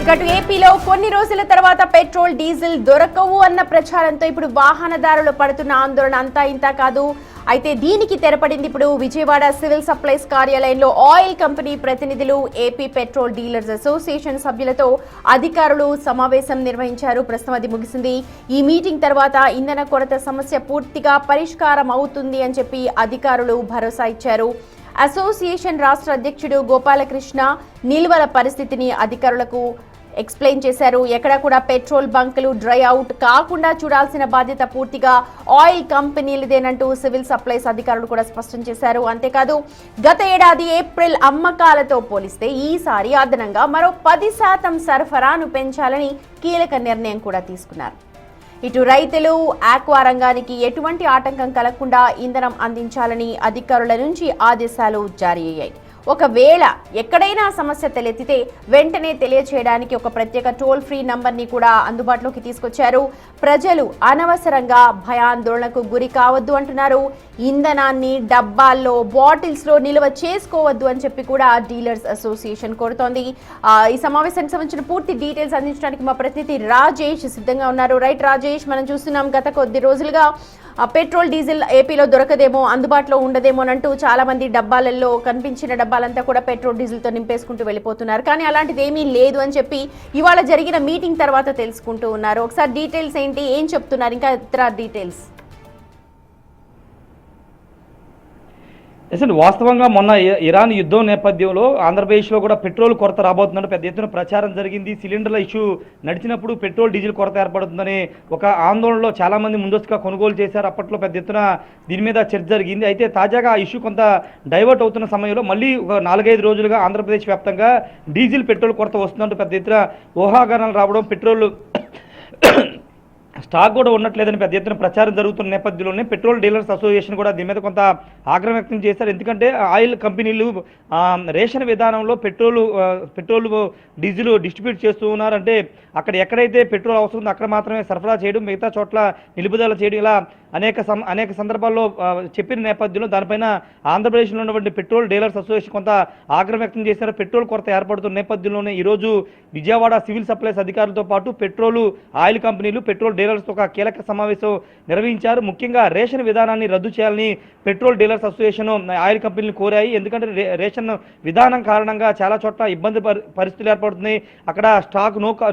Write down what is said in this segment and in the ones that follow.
ఇటు ఏపీలో కొన్ని రోజుల తర్వాత పెట్రోల్ డీజిల్ దొరకవు అన్న ప్రచారంతో ఇప్పుడు వాహనదారులు పడుతున్న ఆందోళన అంతా ఇంత కాదు. అయితే దీనికి తెరపడింది ఇప్పుడు విజయవాడ సివిల్ సప్లైస్ కార్యాలయంలో ఆయిల్ కంపెనీ ప్రతినిధులు ఏపీ పెట్రోల్ డీలర్స్ అసోసియేషన్ సభ్యులతో అధికారులు సమావేశం నిర్వహించారు. ప్రస్తుతం అది ముగిసింది. ఈ మీటింగ్ తర్వాత ఇంధన కొరత సమస్య పూర్తిగా పరిష్కారం అవుతుంది అని చెప్పి అధికారులు భరోసా ఇచ్చారు. అసోసియేషన్ రాష్ట్ర అధ్యక్షుడు గోపాలకృష్ణ నిల్వల పరిస్థితిని అధికారులకు ఎక్స్ప్లెయిన్ చేశారు. ఎక్కడా కూడా పెట్రోల్ బంకులు డ్రై అవుట్ కాకుండా చూడాల్సిన బాధ్యత పూర్తిగా ఆయిల్ కంపెనీలదేనంటూ సివిల్ సప్లైస్ అధికారులు కూడా స్పష్టం చేశారు. అంతేకాదు గత ఏడాది ఏప్రిల్ అమ్మకాలతో పోలిస్తే ఈసారి అదనంగా మరో 10% సరఫరాను పెంచాలని కీలక నిర్ణయం కూడా తీసుకున్నారు. ఇటు రైతులు ఆక్వా రంగానికి ఎటువంటి ఆటంకం కలగకుండా ఇంధనం అందించాలని అధికారుల నుంచి ఆదేశాలు జారీ అయ్యాయి. ఒకవేళ ఎక్కడైనా సమస్య తలెత్తితే వెంటనే తెలియచేయడానికి ఒక ప్రత్యేక టోల్ ఫ్రీ నంబర్ని కూడా అందుబాటులోకి తీసుకొచ్చారు. ప్రజలు అనవసరంగా భయాందోళనకు గురి కావద్దు అంటున్నారు. ఇంధనాన్ని డబ్బాల్లో బాటిల్స్లో నిల్వ చేసుకోవద్దు అని చెప్పి కూడా డీలర్స్ అసోసియేషన్ కోరుతోంది. ఈ సమావేశానికి సంబంధించిన పూర్తి డీటెయిల్స్ అందించడానికి మా ప్రతినిధి రాజేష్ సిద్ధంగా ఉన్నారు. రైట్ రాజేష్, మనం చూస్తున్నాం గత కొద్ది రోజులుగా పెట్రోల్ డీజిల్ ఏపీలో దొరకదేమో, అందుబాటులో ఉండదేమో అంటూ చాలా మంది డబ్బాలలో కనిపించిన డబ్బాలంతా కూడా పెట్రోల్ డీజిల్తో నింపేసుకుంటూ వెళ్ళిపోతున్నారు. కానీ అలాంటిది ఏమీ లేదు అని చెప్పి ఇవాళ జరిగిన మీటింగ్ తర్వాత తెలుసుకుంటూ ఉన్నారు. ఒకసారి డీటెయిల్స్ ఏంటి, ఏం చెప్తున్నారు, ఇంకా ఇతర డీటెయిల్స్? అసలు వాస్తవంగా మొన్న ఇరాన్ యుద్ధం నేపథ్యంలో ఆంధ్రప్రదేశ్లో కూడా పెట్రోల్ కొరత రాబోతుందని పెద్ద ఎత్తున ప్రచారం జరిగింది. సిలిండర్ల ఇష్యూ నడిచినప్పుడు పెట్రోల్ డీజిల్ కొరత ఏర్పడుతుందని ఒక ఆందోళనలో చాలామంది ముందస్తుగా కొనుగోలు చేశారు. అప్పట్లో పెద్ద ఎత్తున దీని మీద చర్చ జరిగింది. అయితే తాజాగా ఆ ఇష్యూ కొంత డైవర్ట్ అవుతున్న సమయంలో మళ్ళీ ఒక 4-5 రోజులుగా ఆంధ్రప్రదేశ్ వ్యాప్తంగా డీజిల్ పెట్రోల్ కొరత వస్తుందంటూ పెద్ద ఎత్తున ఊహాగానాలు రావడం, పెట్రోల్ స్టాక్ కూడా ఉండట్లేదని పెద్ద ఎత్తున ప్రచారం జరుగుతున్న నేపథ్యంలోనే పెట్రోల్ డీలర్స్ అసోసియేషన్ కూడా దీని మీద కొంత ఆగ్రహం వ్యక్తం చేశారు. ఎందుకంటే ఆయిల్ కంపెనీలు రేషన్ విధానంలో పెట్రోల్ డీజిల్ డిస్ట్రిబ్యూట్ చేస్తూ ఉన్నారంటే అక్కడ ఎక్కడైతే పెట్రోల్ అవసరం ఉందో అక్కడ మాత్రమే సరఫరా చేయడం, మిగతా చోట్ల నిలుపుదల చేయడం, ఇలా అనేక సందర్భాల్లో చెప్పిన నేపథ్యంలో దానిపైన ఆంధ్రప్రదేశ్లో ఉన్నటువంటి పెట్రోల్ డీలర్స్ అసోసియేషన్ కొంత ఆగ్రహం వ్యక్తం చేశారు. పెట్రోల్ కొరత ఏర్పడుతున్న నేపథ్యంలోనే ఈరోజు విజయవాడ సివిల్ సప్లైస్ అధికారులతో పాటు ఆయిల్ కంపెనీలు పెట్రోల్ డీలర్స్తో ఒక కీలక సమావేశం నిర్వహించారు. ముఖ్యంగా రేషన్ విధానాన్ని రద్దు చేయాలని పెట్రోల్ డీలర్స్ అసోసియేషన్ ఆయిల్ కంపెనీలు కోరాయి. ఎందుకంటే రేషన్ విధానం కారణంగా చాలా చోట్ల ఇబ్బంది పరిస్థితులు ఏర్పడుతున్నాయి. అక్కడ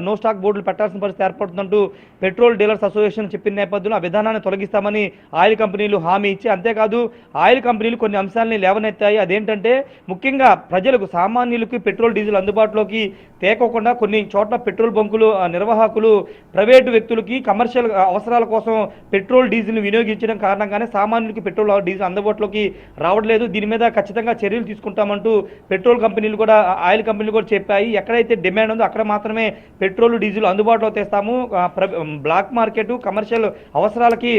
నో స్టాక్ బోర్డులు పెట్టాల్సిన పరిస్థితి ఏర్పడుతుందంటూ పెట్రోల్ డీలర్స్ అసోసియేషన్ చెప్పిన నేపథ్యంలో ఆ విధానాన్ని తొలగిస్తామని ఆయిల్ కంపెనీలు హామీ ఇచ్చి, అంతేకాదు ఆయిల్ కంపెనీలు కొన్ని అంశాలని లేవనెత్తాయి. అదేంటంటే ముఖ్యంగా ప్రజలకు, సామాన్యులకు పెట్రోల్ డీజిల్ అందుబాటులోకి తేకోకుండా కొన్ని చోట్ల పెట్రోల్ బంకులు నిర్వాహకులు ప్రైవేటు వ్యక్తులకి కమర్షియల్ అవసరాల కోసం పెట్రోల్ డీజిల్ని వినియోగించడం కారణంగానే సామాన్యులకి పెట్రోల్ డీజిల్ అందుబాటులోకి రావట్లేదు. దీని మీద ఖచ్చితంగా చర్యలు తీసుకుంటామంటూ పెట్రోల్ కంపెనీలు కూడా, ఆయిల్ కంపెనీలు కూడా చెప్పాయి. ఎక్కడైతే డిమాండ్ ఉందో అక్కడ మాత్రమే పెట్రోల్ డీజిల్ అందుబాటులో తెస్తాము, బ్లాక్ మార్కెట్ కమర్షియల్ అవసరాలకి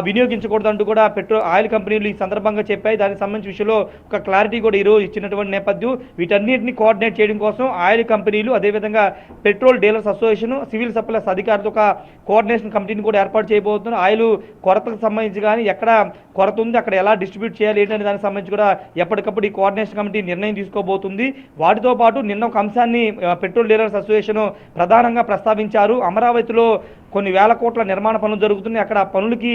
వినియోగించకూడదంటూ కూడా ఆయిల్ కంపెనీలు ఈ సందర్భంగా చెప్పాయి. దానికి సంబంధించిన విషయంలో ఒక క్లారిటీ కూడా ఈరోజు ఇచ్చినటువంటి నేపథ్యం. వీటన్నిటిని కోఆర్డినేట్ చేయడం కోసం ఆయిల్ కంపెనీలు, అదేవిధంగా petrol dealers association, civil supplies అధికారులతో ఒక కోఆర్డినేషన్ కమిటీని కూడా ఏర్పాటు చేయబోతున్నారు. ఆయిల్ కొరతకు సంబంధించి కానీ ఎక్కడ కొరత ఉంది, అక్కడ ఎలా డిస్ట్రిబ్యూట్ చేయాలి ఏంటనే దానికి సంబంధించి కూడా ఎప్పటికప్పుడు ఈ కోఆర్డినేషన్ కమిటీ నిర్ణయం తీసుకోబోతుంది. వాటితో పాటు నిన్న ఒక అంశాన్ని పెట్రోల్ డీలర్స్ అసోసియేషన్ ప్రధానంగా ప్రస్తావించారు. అమరావతిలో కొన్ని వేల కోట్ల నిర్మాణ పనులు జరుగుతున్నాయి. అక్కడ పనులకి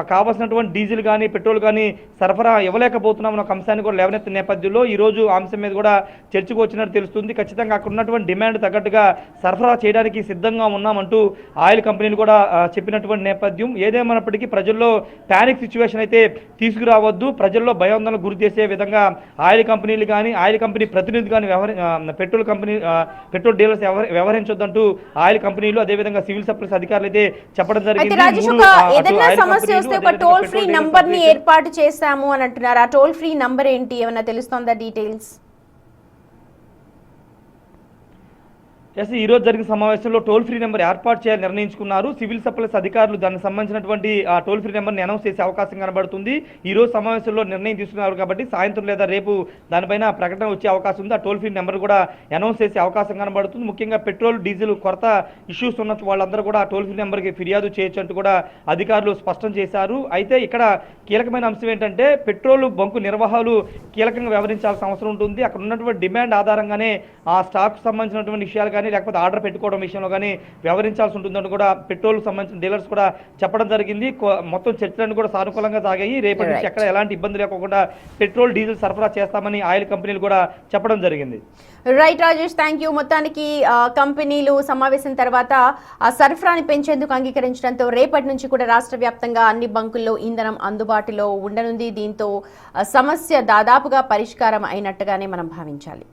కావాల్సినటువంటి డీజిల్ కానీ పెట్రోల్ కానీ సరఫరా ఇవ్వలేకపోతున్నామన్న ఒక అంశాన్ని కూడా లేవనెత్తిన నేపథ్యంలో ఈరోజు ఆ అంశం మీద కూడా చర్చకు వచ్చినట్టు తెలుస్తుంది. ఖచ్చితంగా అక్కడ ఉన్నటువంటి డిమాండ్ తగ్గట్టుగా సరఫరా చేయడానికి సిద్ధంగా ఉన్నామంటూ ఆయిల్ కంపెనీలు కూడా చెప్పినటువంటి నేపథ్యం. ఏదేమైనప్పటికీ ప్రజల్లో ప్యానిక్ సిచ్యువేషన్ అయితే తీసుకురావద్దు, ప్రజల్లో భయాందోళనకు గురి చేసే విధంగా ఆయిల్ కంపెనీలు కానీ, ఆయిల్ కంపెనీ ప్రతినిధులు కానీ పెట్రోల్ డీలర్స్ వ్యవహరించొద్దంటూ ఆయిల్ కంపెనీలు, అదేవిధంగా సివిల్ సప్లైస్ అధికారులు అయితే చెప్పడం జరిగింది. ఏదైనా సమస్య వస్తే ఒక టోల్ ఫ్రీ నంబర్ ని ఏర్పాటు చేస్తాము అని అంటున్నారు. ఆ టోల్ ఫ్రీ నంబర్ ఏంటి, ఏమైనా తెలుస్తుందా డీటెయిల్స్? ఈ రోజు జరిగిన సమావేశంలో టోల్ ఫ్రీ నెంబర్ ఏర్పాటు చేయాలని నిర్ణయించుకున్నారు. సివిల్ సప్లైస్ అధికారులు దానికి సంబంధించినటువంటి ఆ టోల్ ఫ్రీ నెంబర్ని అనౌన్స్ చేసే అవకాశం కనబడుతుంది. ఈ రోజు సమావేశంలో నిర్ణయం తీసుకున్నారు కాబట్టి సాయంత్రం లేదా రేపు దానిపైన ప్రకటన వచ్చే అవకాశం ఉంది. ఆ టోల్ ఫ్రీ నెంబర్ కూడా అనౌన్స్ చేసే అవకాశం కనబడుతుంది. ముఖ్యంగా పెట్రోల్ డీజిల్ కొరత ఇష్యూస్ ఉన్న వాళ్ళందరూ కూడా ఆ టోల్ ఫ్రీ నెంబర్కి ఫిర్యాదు చేయొచ్చు అంటూ కూడా అధికారులు స్పష్టం చేశారు. అయితే ఇక్కడ కీలకమైన అంశం ఏంటంటే పెట్రోల్ బంకు నిర్వాహకులు కీలకంగా వ్యవహరించాల్సిన అవసరం ఉంటుంది. అక్కడ ఉన్నటువంటి డిమాండ్ ఆధారంగానే ఆ స్టాక్ సంబంధించినటువంటి విషయాలు కానీ కానీ లేకపోతే ఆర్డర్ పెట్టుకోవడం విషయంలో కానీ వ్యవహరించాల్సి ఉంటుందని కూడా పెట్రోల్ సంబంధించిన డీలర్స్ కూడా చెప్పడం జరిగింది. మొత్తం చర్చలన్నీ కూడా సానుకూలంగా సాగాయి. రేపటి నుంచి ఎక్కడ ఎలాంటి ఇబ్బంది లేకుండా పెట్రోల్ డీజిల్ సరఫరా చేస్తామని ఆయిల్ కంపెనీలు కూడా చెప్పడం జరిగింది. Right Rajesh, thank you. మొత్తానికి కంపెనీలు సమావేశం తర్వాత ఆ సరఫరాని పెంచేందుకు అంగీకరించడంతో రేపటి నుంచి కూడా రాష్ట్ర వ్యాప్తంగా అన్ని బంకుల్లో ఇంధనం అందుబాటులో ఉండనుంది. దీంతో సమస్య దాదాపుగా పరిష్కారం అయినట్టుగానే మనం భావించాలి.